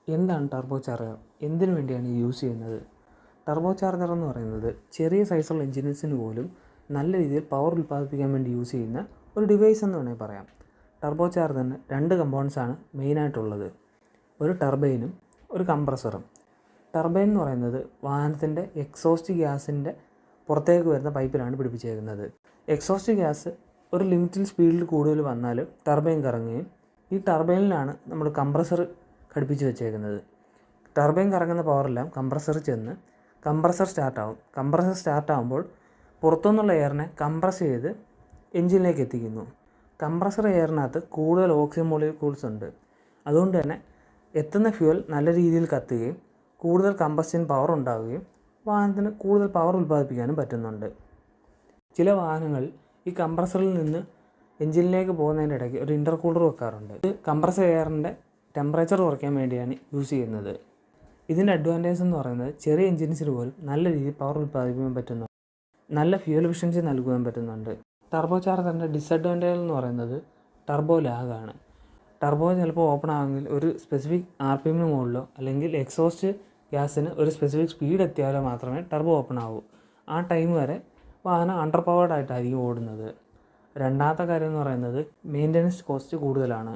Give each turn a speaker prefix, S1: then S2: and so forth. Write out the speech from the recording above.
S1: എന്താണ് turbo charger? എന്തിനു വേണ്ടിയാണ് യൂസ് ചെയ്യുന്നത്? ടർബോ ചാർജർ എന്ന് പറയുന്നത് ചെറിയ സൈസുള്ള എഞ്ചിൻസിന് പോലും നല്ല രീതിയിൽ പവർ ഉൽപ്പാദിപ്പിക്കാൻ വേണ്ടി യൂസ് ചെയ്യുന്ന ഒരു ഡിവൈസ് എന്ന് വേണമെങ്കിൽ പറയാം. ടർബോ ചാർജറിന് രണ്ട് കമ്പോണൻസാണ് മെയിനായിട്ടുള്ളത്. ഒരു ടർബൈനും ഒരു കംപ്രസറും. ടർബൈൻ എന്ന് പറയുന്നത് വാഹനത്തിൻ്റെ എക്സോസ്റ്റ് ഗ്യാസിൻ്റെ പുറത്തേക്ക് വരുന്ന പൈപ്പിലാണ് പിടിപ്പിച്ചേക്കുന്നത്. എക്സോസ്റ്റ് ഗ്യാസ് ഒരു ലിമിറ്റഡ് സ്പീഡിൽ കൂടുതൽ വന്നാൽ ടർബൈൻ കറങ്ങുകയും ഈ ടർബൈനിലാണ് നമ്മൾ കംപ്രസർ ഘടിപ്പിച്ച് വെച്ചേക്കുന്നത്. ടർബൈൻ കറങ്ങുന്ന പവറെല്ലാം കംപ്രസറിൽ ചെന്ന് കംപ്രസർ സ്റ്റാർട്ടാവും. കംപ്രസർ സ്റ്റാർട്ടാകുമ്പോൾ പുറത്തുനിന്നുള്ള എയറിനെ കംപ്രസ് ചെയ്ത് എഞ്ചിനിലേക്ക് എത്തിക്കുന്നു. കംപ്രസർ എയറിനകത്ത് കൂടുതൽ ഓക്സിജൻ മോളിക്യൂൾസ് ഉണ്ട്. അതുകൊണ്ട് തന്നെ എത്തുന്ന ഫ്യൂവൽ നല്ല രീതിയിൽ കത്തുകയും കൂടുതൽ കമ്പസ്റ്റൻ പവർ ഉണ്ടാവുകയും വാഹനത്തിന് കൂടുതൽ പവർ ഉൽപ്പാദിപ്പിക്കാനും പറ്റുന്നുണ്ട്. ചില വാഹനങ്ങൾ ഈ കംപ്രസറിൽ നിന്ന് എഞ്ചിനിലേക്ക് പോകുന്നതിൻ്റെ ഇടയ്ക്ക് ഒരു ഇൻ്റർകൂളർ വെക്കാറുണ്ട്. ഇത് കംപ്രസർ എയറിൻ്റെ ടെമ്പറേച്ചർ കുറയ്ക്കാൻ വേണ്ടിയാണ് യൂസ് ചെയ്യുന്നത്. ഇതിൻ്റെ അഡ്വാൻറ്റേജ് എന്ന് പറയുന്നത് ചെറിയ എഞ്ചിൻസിന് പോലും നല്ല രീതിയിൽ പവർ ഉൽപ്പാദിപ്പിക്കാൻ പറ്റുന്നു, നല്ല ഫ്യൂവൽ എഫിഷ്യൻസി നൽകുവാൻ പറ്റുന്നുണ്ട്. ടർബോ ചാർജറിൻ്റെ ഡിസഡ്വാൻറ്റേജ് എന്ന് പറയുന്നത് ടർബോ ലാഗാണ്. ടർബോ ചിലപ്പോൾ ഓപ്പൺ ആകുമെങ്കിൽ ഒരു സ്പെസിഫിക് RPM മുകളിലോ അല്ലെങ്കിൽ എക്സോസ്റ്റ് ഗ്യാസിന് ഒരു സ്പെസിഫിക് സ്പീഡ് എത്തിയാലോ മാത്രമേ ടർബോ ഓപ്പൺ ആവൂ. ആ ടൈം വരെ വാഹനം അണ്ടർ പവേർഡ് ആയിട്ടായിരിക്കും ഓടുന്നത്. രണ്ടാമത്തെ കാര്യം എന്ന് പറയുന്നത് മെയിൻ്റനൻസ് കോസ്റ്റ് കൂടുതലാണ്.